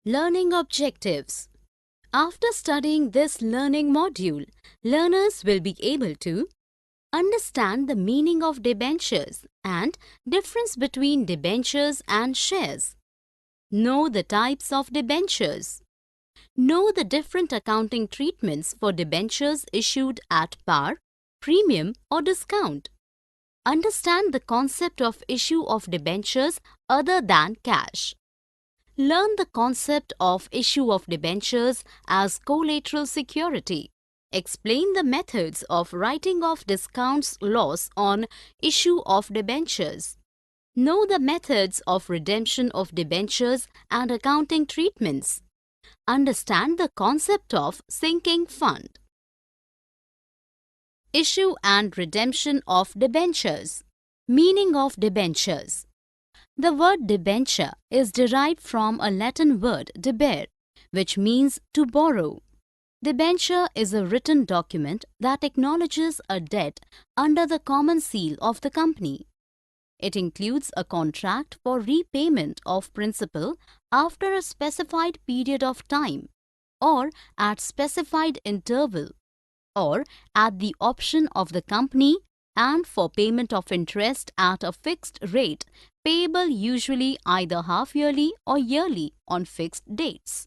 Learning objectives. After studying this learning module, learners will be able to understand the meaning of debentures and difference between debentures and shares. Know the types of debentures. Know the different accounting treatments for debentures issued at par, premium or discount. Understand the concept of issue of debentures other than cash. Learn the concept of issue of debentures as collateral security. Explain the methods of writing off discounts loss on issue of debentures. Know the methods of redemption of debentures and accounting treatments. Understand the concept of sinking fund. Issue and redemption of debentures. Meaning of debentures. The word debenture is derived from a Latin word debere, which means to borrow. Debenture is a written document that acknowledges a debt under the common seal of the company. It includes a contract for repayment of principal after a specified period of time, or at specified interval, or at the option of the company, and for payment of interest at a fixed rate payable usually either half-yearly or yearly on fixed dates.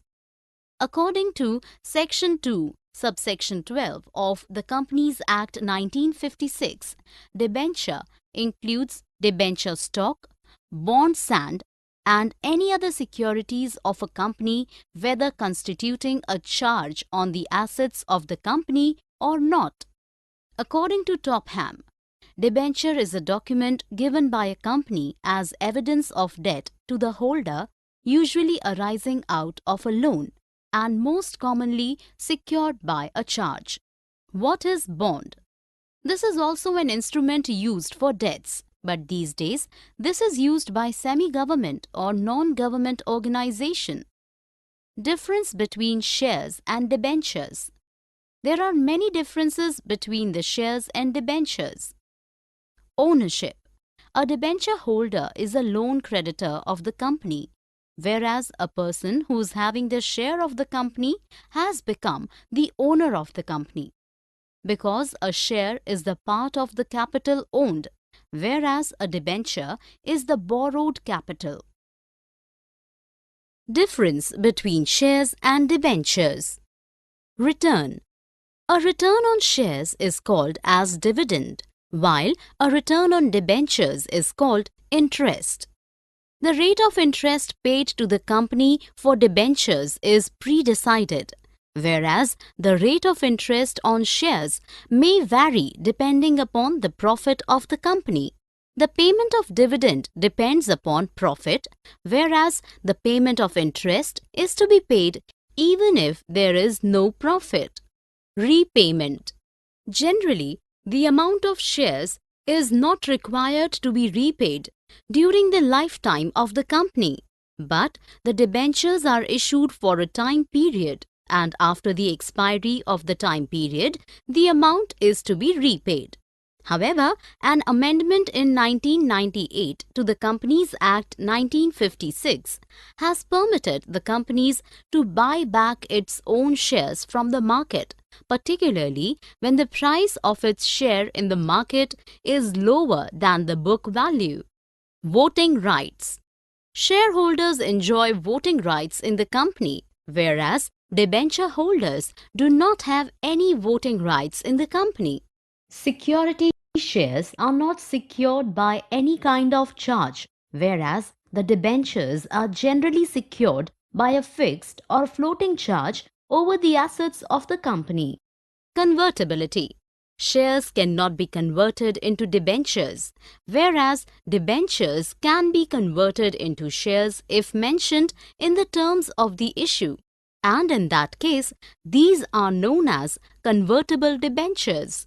According to Section 2, Subsection 12 of the Companies Act 1956, debenture includes debenture stock, bond sand, and any other securities of a company whether constituting a charge on the assets of the company or not. According to Topham, debenture is a document given by a company as evidence of debt to the holder, usually arising out of a loan and most commonly secured by a charge. What is bond? This is also an instrument used for debts, but these days this is used by semi-government or non-government organization. Difference between shares and debentures. There are many differences between the shares and debentures. Ownership. A debenture holder is a loan creditor of the company, whereas a person who is having the share of the company has become the owner of the company. Because a share is the part of the capital owned, whereas a debenture is the borrowed capital. Difference between shares and debentures. Return. A return on shares is called as dividend, while a return on debentures is called interest. The rate of interest paid to the company for debentures is pre-decided, whereas the rate of interest on shares may vary depending upon the profit of the company. The payment of dividend depends upon profit, whereas the payment of interest is to be paid even if there is no profit. Repayment. Generally, the amount of shares is not required to be repaid during the lifetime of the company, but the debentures are issued for a time period, and after the expiry of the time period, the amount is to be repaid. However, an amendment in 1998 to the Companies Act 1956 has permitted the companies to buy back its own shares from the market, particularly when the price of its share in the market is lower than the book value. Voting rights. Shareholders enjoy voting rights in the company, whereas debenture holders do not have any voting rights in the company. Security shares are not secured by any kind of charge, whereas the debentures are generally secured by a fixed or floating charge over the assets of the company. Convertibility. Shares cannot be converted into debentures, whereas debentures can be converted into shares if mentioned in the terms of the issue, and in that case, these are known as convertible debentures.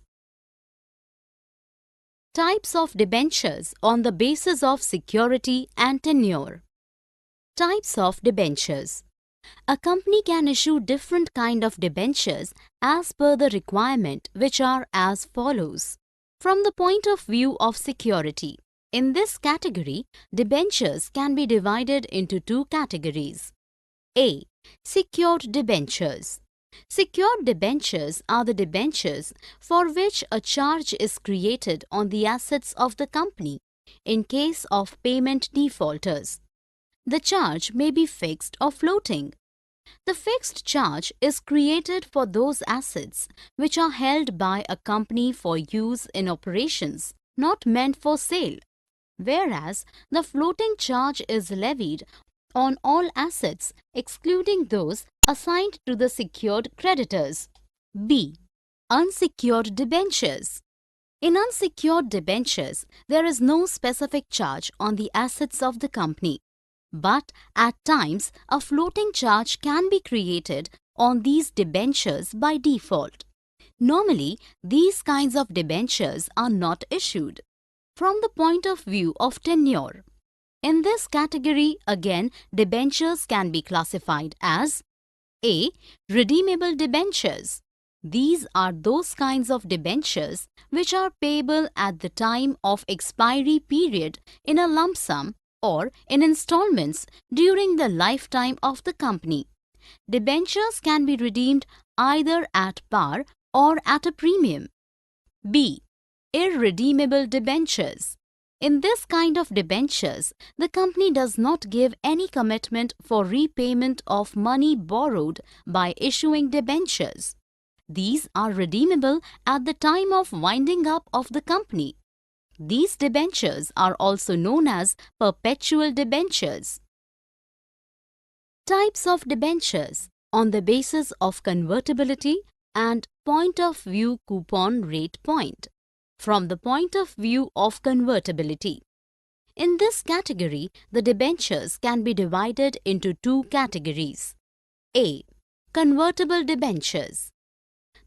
Types of debentures on the basis of security and tenure. Types of debentures. A company can issue different kind of debentures as per the requirement, which are as follows. From the point of view of security, in this category, debentures can be divided into two categories. A. Secured debentures. Secured debentures are the debentures for which a charge is created on the assets of the company in case of payment defaulters. The charge may be fixed or floating. The fixed charge is created for those assets which are held by a company for use in operations not meant for sale, whereas the floating charge is levied on all assets excluding those assigned to the secured creditors. B. Unsecured debentures. In unsecured debentures, there is no specific charge on the assets of the company, but at times a floating charge can be created on these debentures by default. Normally, these kinds of debentures are not issued. From the point of view of tenure, in this category, again, debentures can be classified as A. Redeemable debentures. These are those kinds of debentures which are payable at the time of expiry period in a lump sum or in installments during the lifetime of the company. Debentures can be redeemed either at par or at a premium. B. Irredeemable debentures. In this kind of debentures, the company does not give any commitment for repayment of money borrowed by issuing debentures. These are redeemable at the time of winding up of the company. These debentures are also known as perpetual debentures. Types of debentures on the basis of convertibility and point of view coupon rate point. From the point of view of convertibility, in this category, the debentures can be divided into two categories. A. Convertible debentures.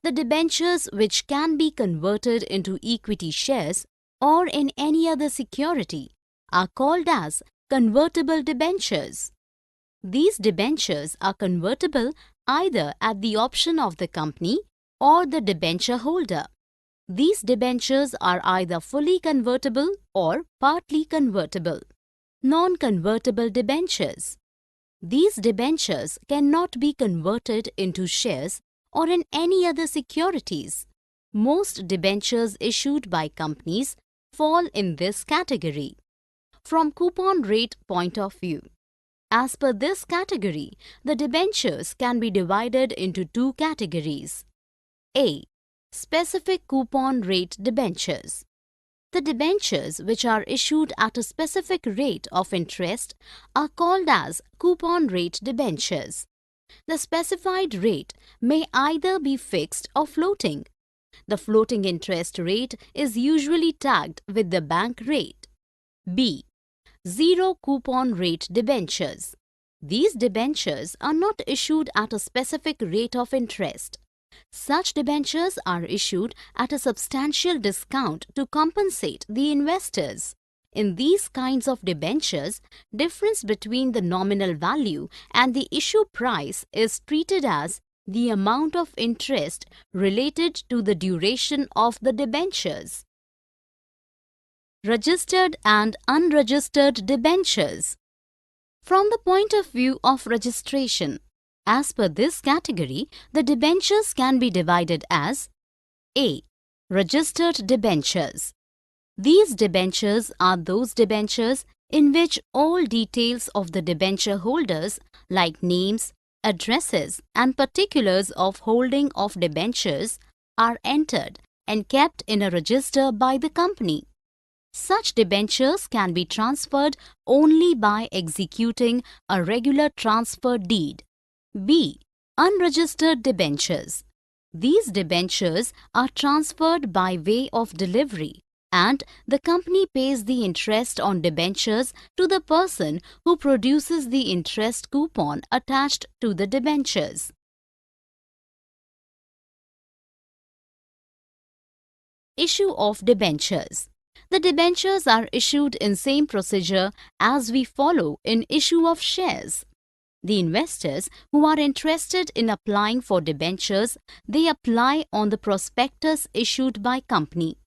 The debentures which can be converted into equity shares or in any other security are called as convertible debentures. These debentures are convertible either at the option of the company or the debenture holder. These debentures are either fully convertible or partly convertible. Non-convertible debentures. These debentures cannot be converted into shares or in any other securities. Most debentures issued by companies fall in this category. From coupon rate point of view, as per this category, the debentures can be divided into two categories. A. Specific coupon rate debentures. The debentures which are issued at a specific rate of interest are called as coupon rate debentures. The specified rate may either be fixed or floating. The floating interest rate is usually tagged with the bank rate. B. Zero coupon rate debentures. These debentures are not issued at a specific rate of interest. Such debentures are issued at a substantial discount to compensate the investors. In these kinds of debentures, difference between the nominal value and the issue price is treated as the amount of interest related to the duration of the debentures. Registered and unregistered debentures. From the point of view of registration, as per this category, the debentures can be divided as A. Registered debentures. These debentures are those debentures in which all details of the debenture holders like names, addresses and particulars of holding of debentures are entered and kept in a register by the company. Such debentures can be transferred only by executing a regular transfer deed. B. Unregistered debentures. These debentures are transferred by way of delivery and the company pays the interest on debentures to the person who produces the interest coupon attached to the debentures. Issue of debentures. The debentures are issued in same procedure as we follow in issue of shares. The investors who are interested in applying for debentures, they apply on the prospectus issued by company.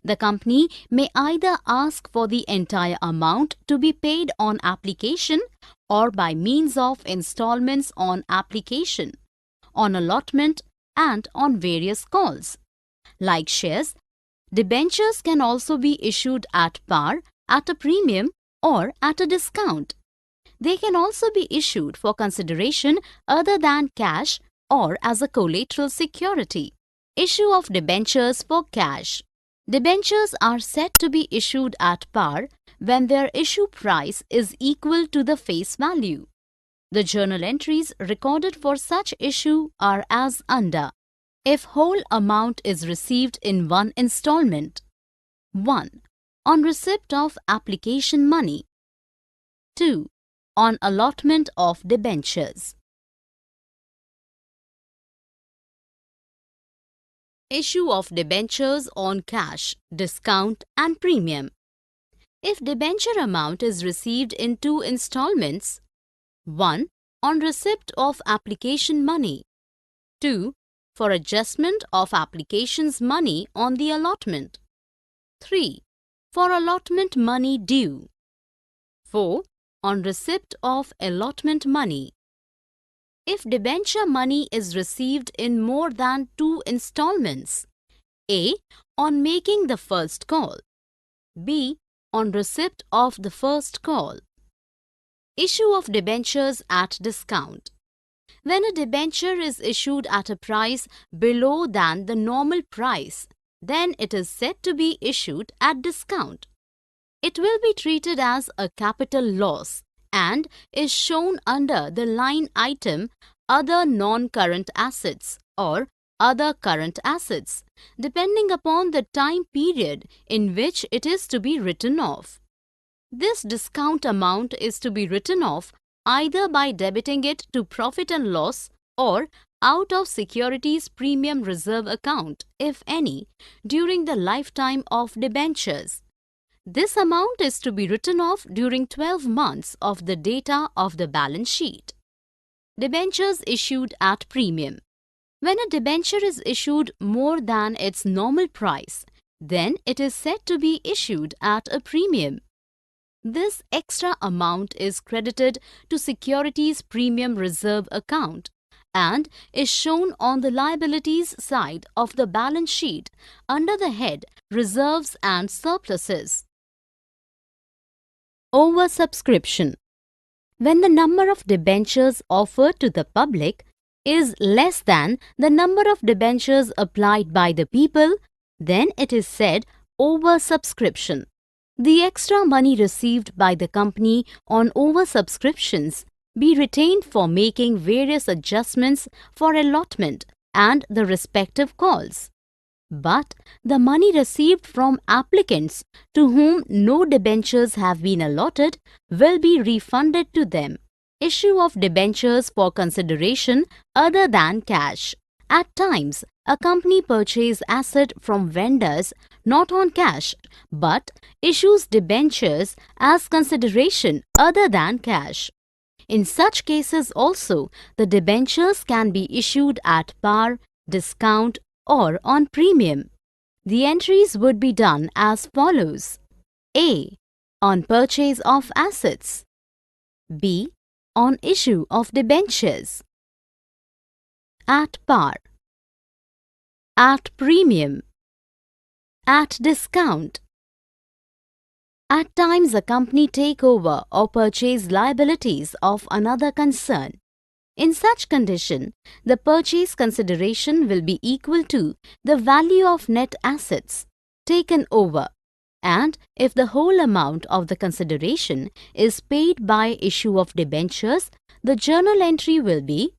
The company may either ask for the entire amount to be paid on application or by means of installments on application, on allotment, and on various calls. Like shares, debentures can also be issued at par, at a premium, or at a discount. They can also be issued for consideration other than cash or as a collateral security. Issue of debentures for cash. Debentures are said to be issued at par when their issue price is equal to the face value. The journal entries recorded for such issue are as under. If whole amount is received in one installment. 1. On receipt of application money. 2. On allotment of debentures. Issue of debentures on cash, discount and premium. If debenture amount is received in 2 installments, 1. On receipt of application money. 2. For adjustment of application's money on the allotment. 3. For allotment money due. 4. On receipt of allotment money. If debenture money is received in more than 2 installments, A. On making the first call. B. On receipt of the first call. Issue of debentures at discount. When a debenture is issued at a price below than the normal price, then it is said to be issued at discount. It will be treated as a capital loss and is shown under the line item Other Non-Current Assets or Other Current Assets, depending upon the time period in which it is to be written off. This discount amount is to be written off either by debiting it to profit and loss or out of securities premium reserve account, if any, during the lifetime of debentures. This amount is to be written off during 12 months of the data of the balance sheet. Debentures issued at premium. When a debenture is issued more than its normal price, then it is said to be issued at a premium. This extra amount is credited to securities premium reserve account and is shown on the liabilities side of the balance sheet under the head Reserves and Surpluses. Oversubscription. When the number of debentures offered to the public is less than the number of debentures applied by the people, then it is said oversubscription. The extra money received by the company on oversubscriptions be retained for making various adjustments for allotment and the respective calls. But the money received from applicants to whom no debentures have been allotted will be refunded to them. Issue of debentures for consideration other than cash. At times, a company purchases asset from vendors not on cash but issues debentures as consideration other than cash. In such cases also, the debentures can be issued at par, discount, or on premium. The entries would be done as follows. A. On purchase of assets. B. On issue of debentures. At par. At premium. At discount. At times, a company take over or purchase liabilities of another concern. In such condition, the purchase consideration will be equal to the value of net assets taken over, and if the whole amount of the consideration is paid by issue of debentures, the journal entry will be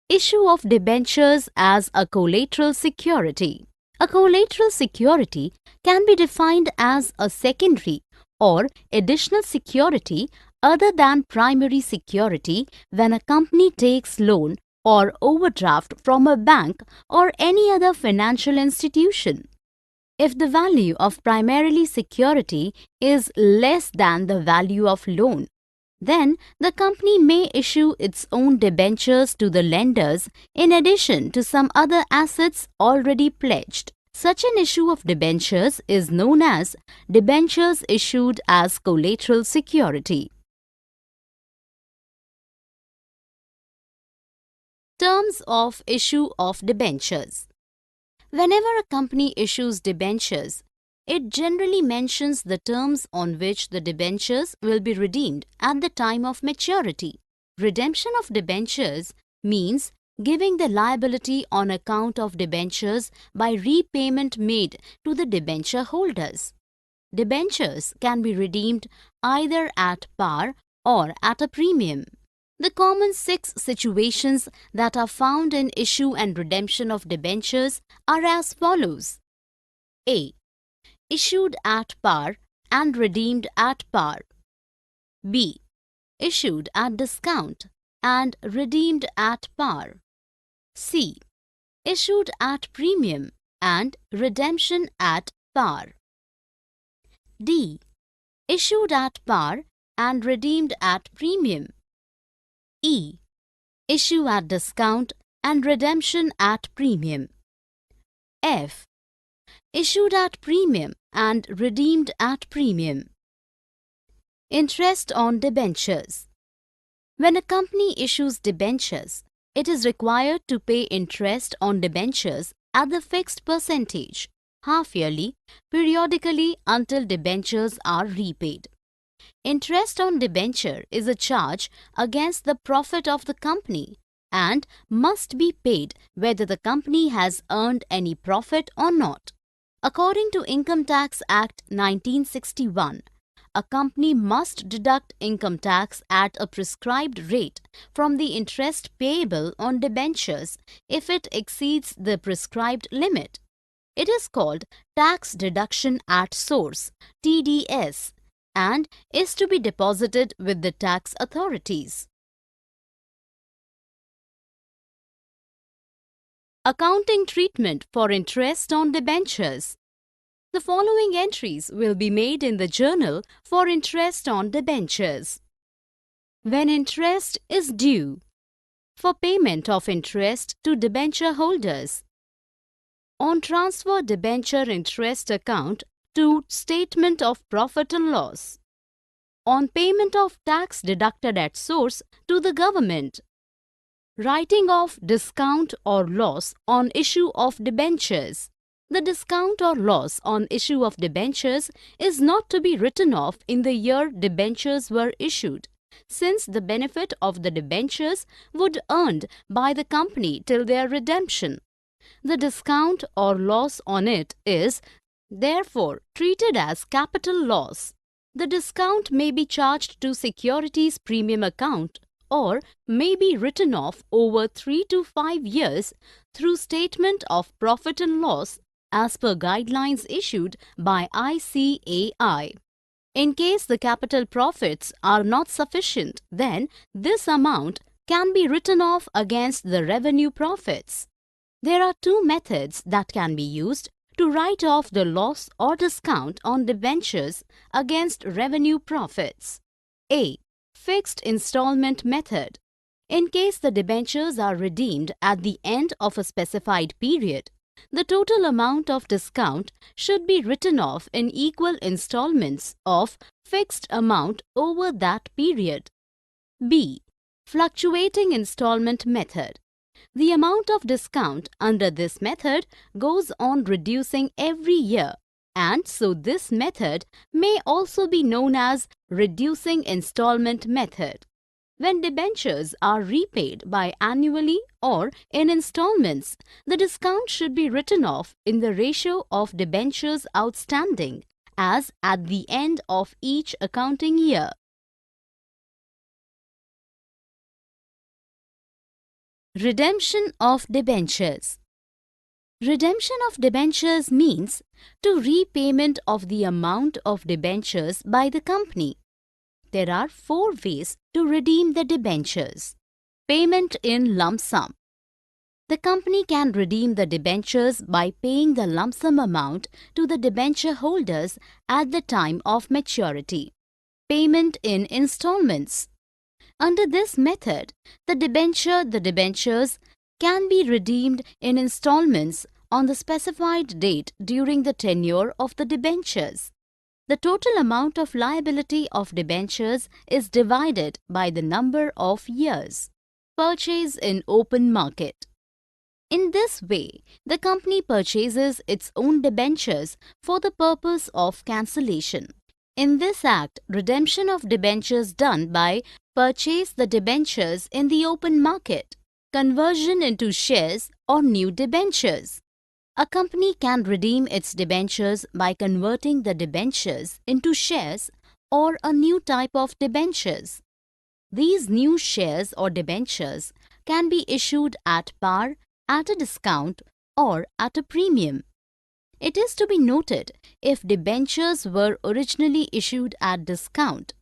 issue of debentures as a collateral security. A collateral security can be defined as a secondary or additional security other than primary security when a company takes loan or overdraft from a bank or any other financial institution. If the value of primarily security is less than the value of loan, then the company may issue its own debentures to the lenders in addition to some other assets already pledged. Such an issue of debentures is known as debentures issued as collateral security. Terms of issue of debentures. Whenever a company issues debentures, it generally mentions the terms on which the debentures will be redeemed at the time of maturity. Redemption of debentures means giving the liability on account of debentures by repayment made to the debenture holders. Debentures can be redeemed either at par or at a premium. The common 6 situations that are found in issue and redemption of debentures are as follows. A. Issued at par and redeemed at par. B. Issued at discount and redeemed at par. C. Issued at premium and redemption at par. D. Issued at par and redeemed at premium. E. Issue at discount and redemption at premium. F. Issued at premium and redeemed at premium. Interest on debentures. When a company issues debentures, it is required to pay interest on debentures at the fixed percentage, half-yearly, periodically until debentures are repaid. Interest on debenture is a charge against the profit of the company and must be paid whether the company has earned any profit or not. According to Income Tax Act 1961, a company must deduct income tax at a prescribed rate from the interest payable on debentures if it exceeds the prescribed limit. It is called Tax Deduction at Source (TDS) and is to be deposited with the tax authorities. Accounting treatment for interest on debentures. The following entries will be made in the journal for interest on debentures. When interest is due. For payment of interest to debenture holders. On transfer debenture interest account to statement of profit and loss. On payment of tax deducted at source to the government. Writing off discount or loss on issue of debentures. The discount or loss on issue of debentures is not to be written off in the year debentures were issued, since the benefit of the debentures would earned by the company till their redemption. The discount or loss on it is, therefore, treated as capital loss. The discount may be charged to securities premium account or may be written off over 3 to 5 years through statement of profit and loss as per guidelines issued by ICAI. In case the capital profits are not sufficient, then this amount can be written off against the revenue profits. There are 2 methods that can be used to write off the loss or discount on debentures against revenue profits. A. Fixed installment method. In case the debentures are redeemed at the end of a specified period, the total amount of discount should be written off in equal installments of fixed amount over that period. B. Fluctuating installment method. The amount of discount under this method goes on reducing every year, and so this method may also be known as reducing installment method. When debentures are repaid biannually or in installments, the discount should be written off in the ratio of debentures outstanding as at the end of each accounting year. Redemption of debentures. Redemption of debentures means to repayment of the amount of debentures by the company. There are 4 ways to redeem the debentures. Payment in lump sum. The company can redeem the debentures by paying the lump sum amount to the debenture holders at the time of maturity. Payment in installments. Under this method, the debentures can be redeemed in installments on the specified date during the tenure of the debentures. The total amount of liability of debentures is divided by the number of years. Purchase in open market. In this way, the company purchases its own debentures for the purpose of cancellation. In this act, redemption of debentures done by purchase the debentures in the open market, conversion into shares or new debentures. A company can redeem its debentures by converting the debentures into shares or a new type of debentures. These new shares or debentures can be issued at par, at a discount, or at a premium. It is to be noted, if debentures were originally issued at discount,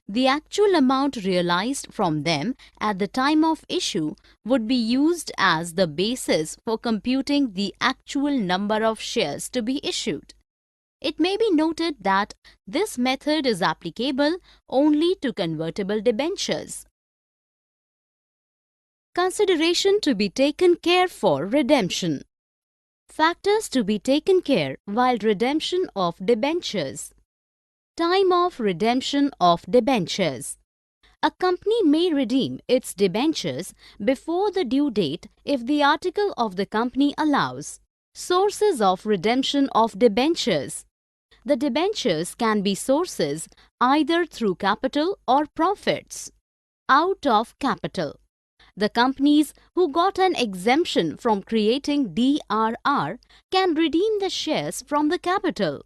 the actual amount realized from them at the time of issue would be used as the basis for computing the actual number of shares to be issued. It may be noted that this method is applicable only to convertible debentures. Consideration to be taken care for redemption. Factors to be taken care while redemption of debentures. Time of redemption of debentures. A company may redeem its debentures before the due date if the article of the company allows. Sources of redemption of debentures. The debentures can be sources either through capital or profits. Out of capital. The companies who got an exemption from creating DRR can redeem the shares from the capital.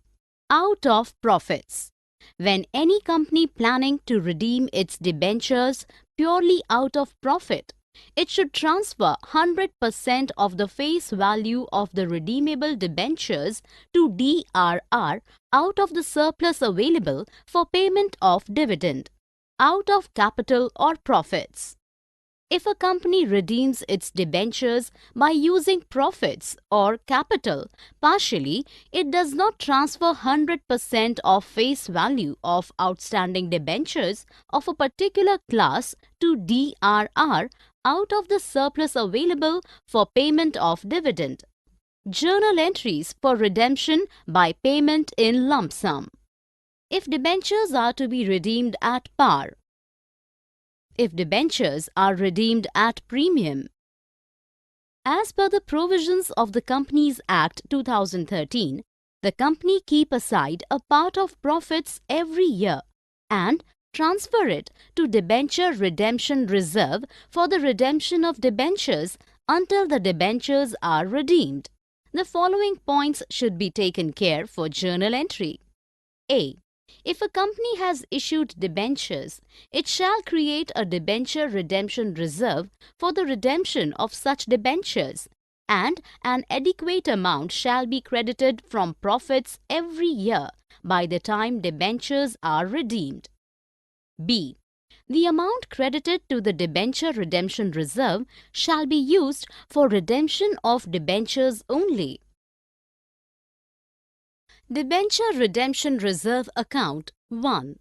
Out of profits. When any company planning to redeem its debentures purely out of profit, it should transfer 100% of the face value of the redeemable debentures to DRR out of the surplus available for payment of dividend, out of capital or profits. If a company redeems its debentures by using profits or capital partially, it does not transfer 100% of face value of outstanding debentures of a particular class to DRR out of the surplus available for payment of dividend. Journal entries for redemption by payment in lump sum. If debentures are to be redeemed at par. If debentures are redeemed at premium. As per the provisions of the Companies Act 2013, the company keep aside a part of profits every year and transfer it to debenture redemption reserve for the redemption of debentures until the debentures are redeemed. The following points should be taken care for journal entry. A. If a company has issued debentures, it shall create a debenture redemption reserve for the redemption of such debentures, and an adequate amount shall be credited from profits every year by the time debentures are redeemed. B. The amount credited to the debenture redemption reserve shall be used for redemption of debentures only. Debenture Redemption Reserve Account 1.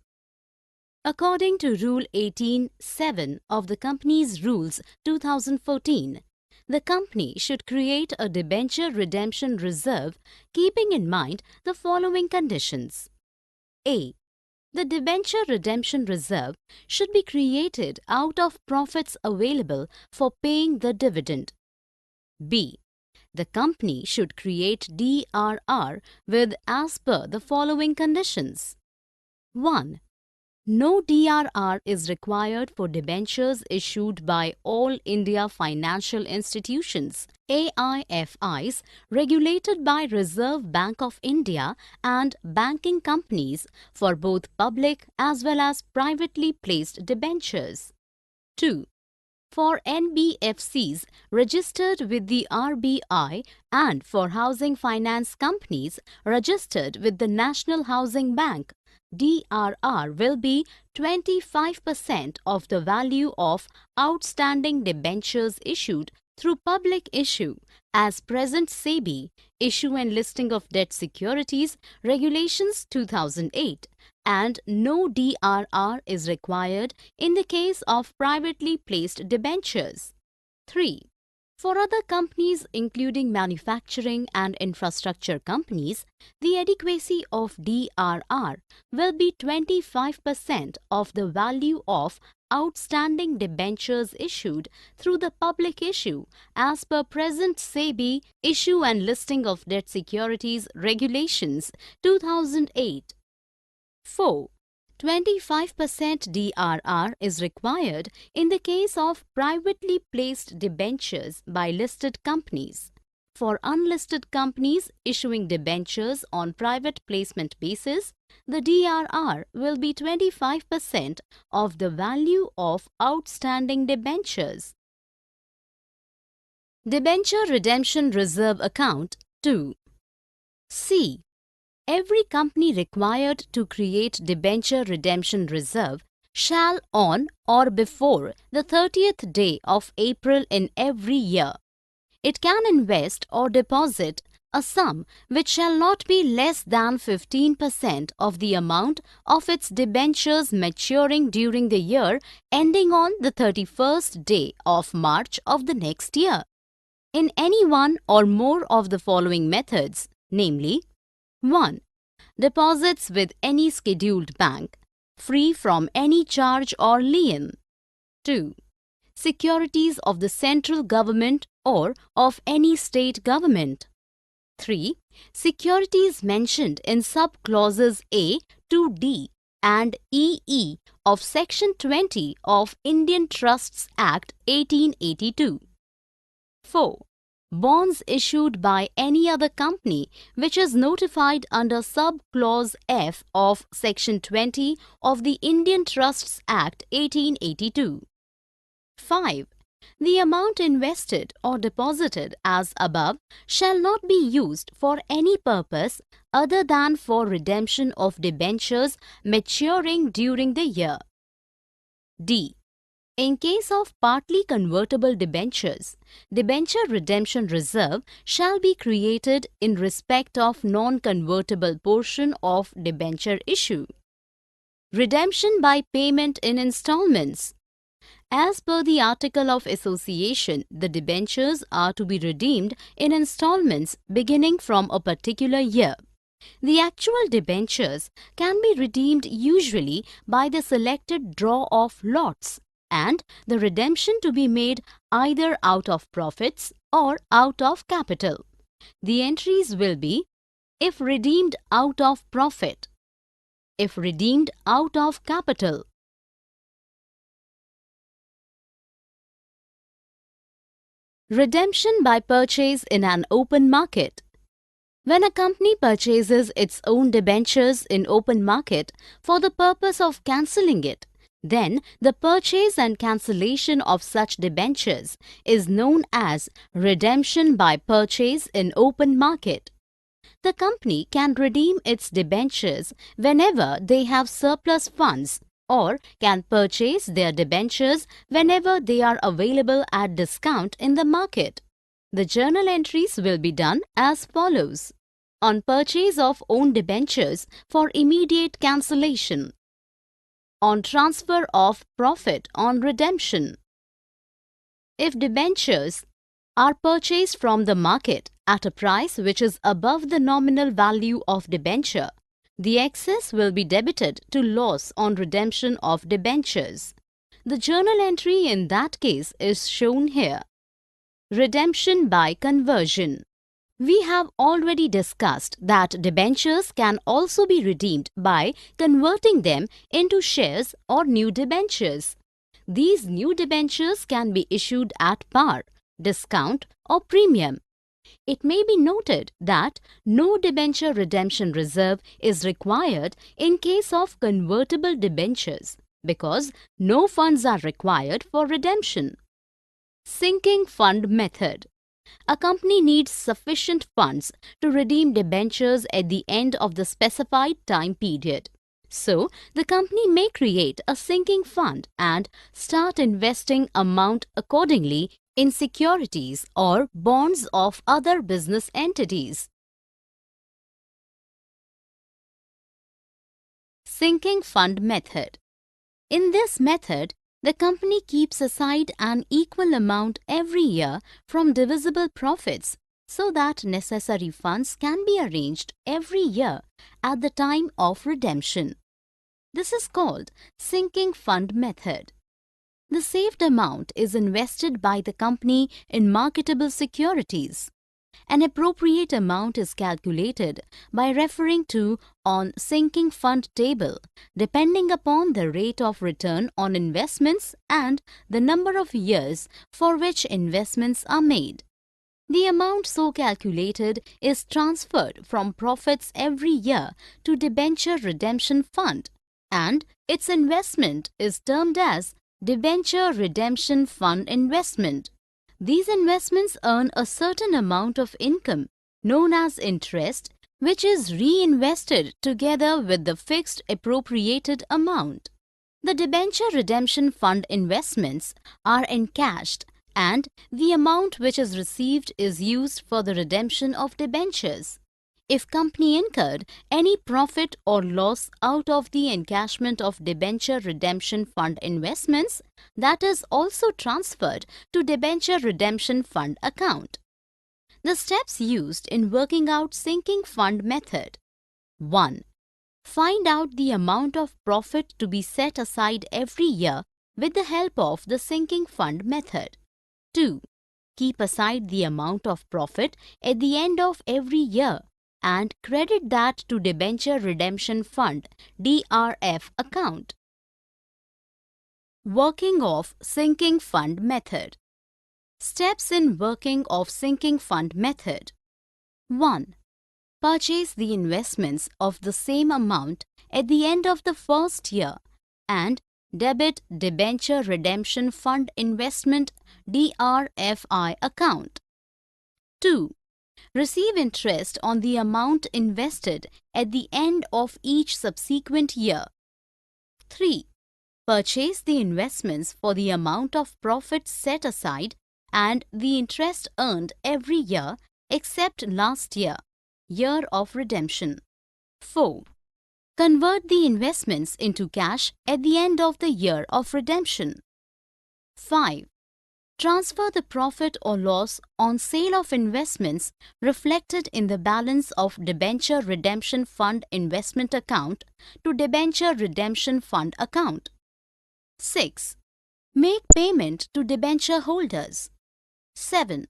According to Rule 18(7) of the Companies Rules 2014, the company should create a debenture redemption reserve keeping in mind the following conditions. A. The debenture redemption reserve should be created out of profits available for paying the dividend. B. The company should create DRR with as per the following conditions. 1. No DRR is required for debentures issued by All India Financial Institutions AIFIs regulated by Reserve Bank of India and banking companies for both public as well as privately placed debentures. 2. For NBFCs registered with the RBI and for housing finance companies registered with the National Housing Bank, DRR will be 25% of the value of outstanding debentures issued through public issue as present SEBI, Issue and Listing of Debt Securities, Regulations 2008, and no DRR is required in the case of privately placed debentures. 3. For other companies, including manufacturing and infrastructure companies, the adequacy of DRR will be 25% of the value of outstanding debentures issued through the public issue as per present SEBI Issue and Listing of Debt Securities Regulations 2008. 4. 25% DRR is required in the case of privately placed debentures by listed companies. For unlisted companies issuing debentures on private placement basis, the DRR will be 25% of the value of outstanding debentures. Debenture Redemption Reserve Account 2. C. Every company required to create debenture redemption reserve shall on or before the 30th day of April in every year. It can invest or deposit a sum which shall not be less than 15% of the amount of its debentures maturing during the year ending on the 31st day of March of the next year, in any one or more of the following methods, namely: 1. Deposits with any scheduled bank, free from any charge or lien. 2. Securities of the central government or of any state government. 3. Securities mentioned in sub-clauses A to D and EE of Section 20 of Indian Trusts Act 1882. 4. Bonds issued by any other company which is notified under sub-clause F of Section 20 of the Indian Trusts Act 1882. 5. The amount invested or deposited as above shall not be used for any purpose other than for redemption of debentures maturing during the year. D. In case of partly convertible debentures, debenture redemption reserve shall be created in respect of non-convertible portion of debenture issue. Redemption by payment in installments. As per the Article of Association, the debentures are to be redeemed in installments beginning from a particular year. The actual debentures can be redeemed usually by the selected draw of lots, and the redemption to be made either out of profits or out of capital. The entries will be: if redeemed out of profit, if redeemed out of capital. Redemption by purchase in an open market. When a company purchases its own debentures in open market for the purpose of cancelling it, then the purchase and cancellation of such debentures is known as redemption by purchase in open market. The company can redeem its debentures whenever they have surplus funds, or can purchase their debentures whenever they are available at discount in the market. The journal entries will be done as follows: on purchase of own debentures for immediate cancellation, on transfer of profit on redemption. If debentures are purchased from the market at a price which is above the nominal value of debenture, the excess will be debited to loss on redemption of debentures. The journal entry in that case is shown here. Redemption by conversion. We have already discussed that debentures can also be redeemed by converting them into shares or new debentures. These new debentures can be issued at par, discount, or premium. It may be noted that no debenture redemption reserve is required in case of convertible debentures because no funds are required for redemption. Sinking fund method. A company needs sufficient funds to redeem debentures at the end of the specified time period. So, the company may create a sinking fund and start investing amount accordingly in securities or bonds of other business entities. Sinking fund method. In this method, The company keeps aside an equal amount every year from divisible profits so that necessary funds can be arranged every year at the time of redemption. This is called sinking fund method. The saved amount is invested by the company in marketable securities. An appropriate amount is calculated by referring to on sinking fund table depending upon the rate of return on investments and the number of years for which investments are made. The amount so calculated is transferred from profits every year to debenture redemption fund, and its investment is termed as debenture redemption fund investment. These investments earn a certain amount of income known as interest, which is reinvested together with the fixed appropriated amount. The debenture redemption fund investments are encashed and the amount which is received is used for the redemption of debentures. If company incurred any profit or loss out of the encashment of debenture redemption fund investments, that is also transferred to debenture redemption fund account. The steps used in working out sinking fund method. 1. Find out the amount of profit to be set aside every year with the help of the sinking fund method. 2. Keep aside the amount of profit at the end of every year and credit that to debenture redemption fund DRF account. Working of sinking fund method. Steps in working of sinking fund method. 1. Purchase the investments of the same amount at the end of the first year and debit debenture redemption fund investment DRFI account. 2. Receive interest on the amount invested at the end of each subsequent year. 3. Purchase the investments for the amount of profit set aside and the interest earned every year except last year, year of redemption. 4. Convert the investments into cash at the end of the year of redemption. 5. Transfer the profit or loss on sale of investments reflected in the balance of debenture redemption fund investment account to debenture redemption fund account. 6. Make payment to debenture holders. 7.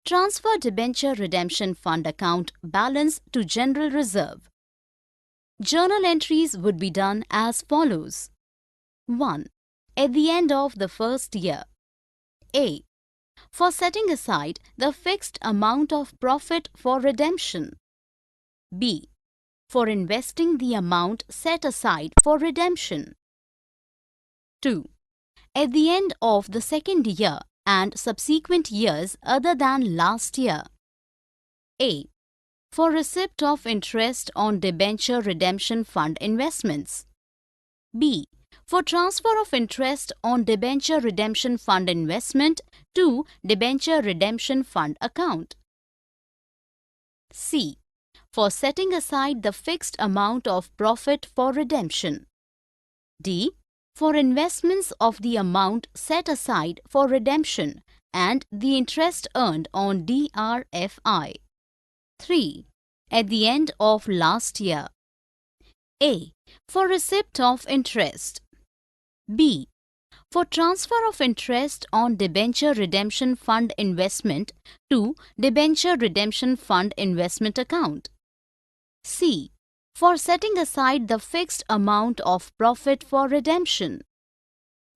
Transfer debenture redemption fund account balance to general reserve. Journal entries would be done as follows. 1. At the end of the first year. A. For setting aside the fixed amount of profit for redemption. B. For investing the amount set aside for redemption. 2. At the end of the second year and subsequent years other than last year. A. For receipt of interest on debenture redemption fund investments. B. For transfer of interest on debenture redemption fund investment to debenture redemption fund account. C. For setting aside the fixed amount of profit for redemption. D. For investments of the amount set aside for redemption and the interest earned on DRFI. 3. At the end of last year. A. For receipt of interest. B. For transfer of interest on debenture redemption fund investment to debenture redemption fund investment account. C. For setting aside the fixed amount of profit for redemption.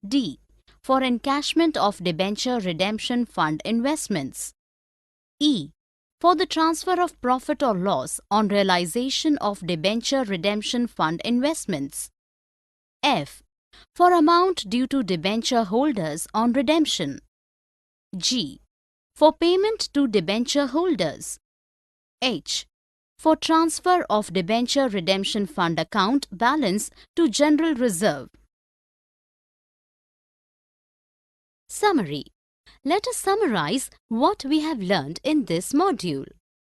D. For encashment of debenture redemption fund investments. E. For the transfer of profit or loss on realization of debenture redemption fund investments. F. For amount due to debenture holders on redemption. G. For payment to debenture holders. H. For transfer of debenture redemption fund account balance to general reserve. Summary. Let us summarize what we have learned in this module.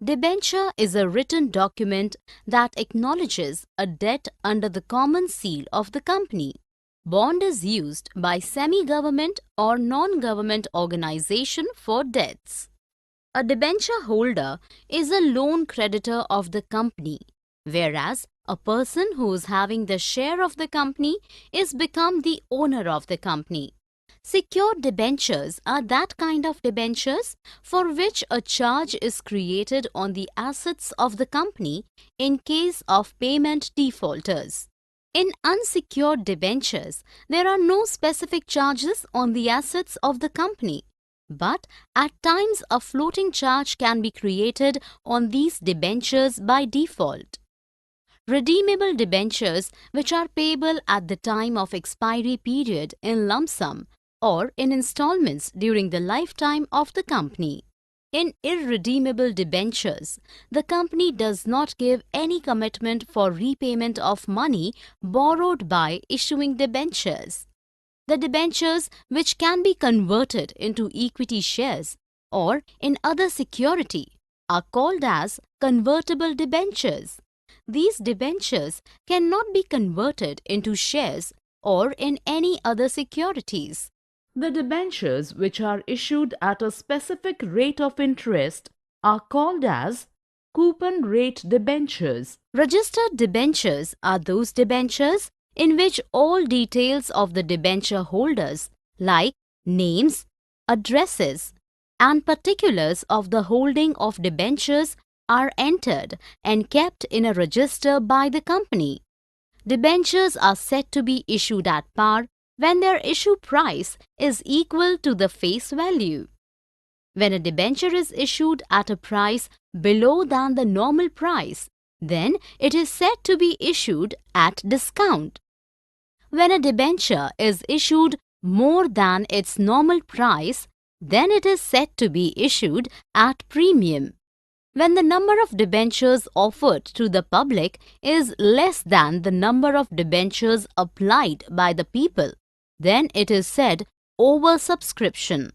Debenture is a written document that acknowledges a debt under the common seal of the company. Bond is used by semi-government or non-government organization for debts. A debenture holder is a loan creditor of the company, whereas a person who is having the share of the company is become the owner of the company. Secured debentures are that kind of debentures for which a charge is created on the assets of the company in case of payment defaulters. In unsecured debentures, there are no specific charges on the assets of the company, but at times a floating charge can be created on these debentures by default. Redeemable debentures, which are payable at the time of expiry period in lump sum or in installments during the lifetime of the company. In irredeemable debentures, the company does not give any commitment for repayment of money borrowed by issuing debentures. The debentures, which can be converted into equity shares or in other security, are called as convertible debentures. These debentures cannot be converted into shares or in any other securities. The debentures which are issued at a specific rate of interest are called as coupon rate debentures. Registered debentures are those debentures in which all details of the debenture holders like names, addresses, and particulars of the holding of debentures are entered and kept in a register by the company. Debentures are said to be issued at par when their issue price is equal to the face value. When a debenture is issued at a price below than the normal price, then it is said to be issued at discount. When a debenture is issued more than its normal price, then it is said to be issued at premium. When the number of debentures offered to the public is less than the number of debentures applied by the people, then it is said oversubscription.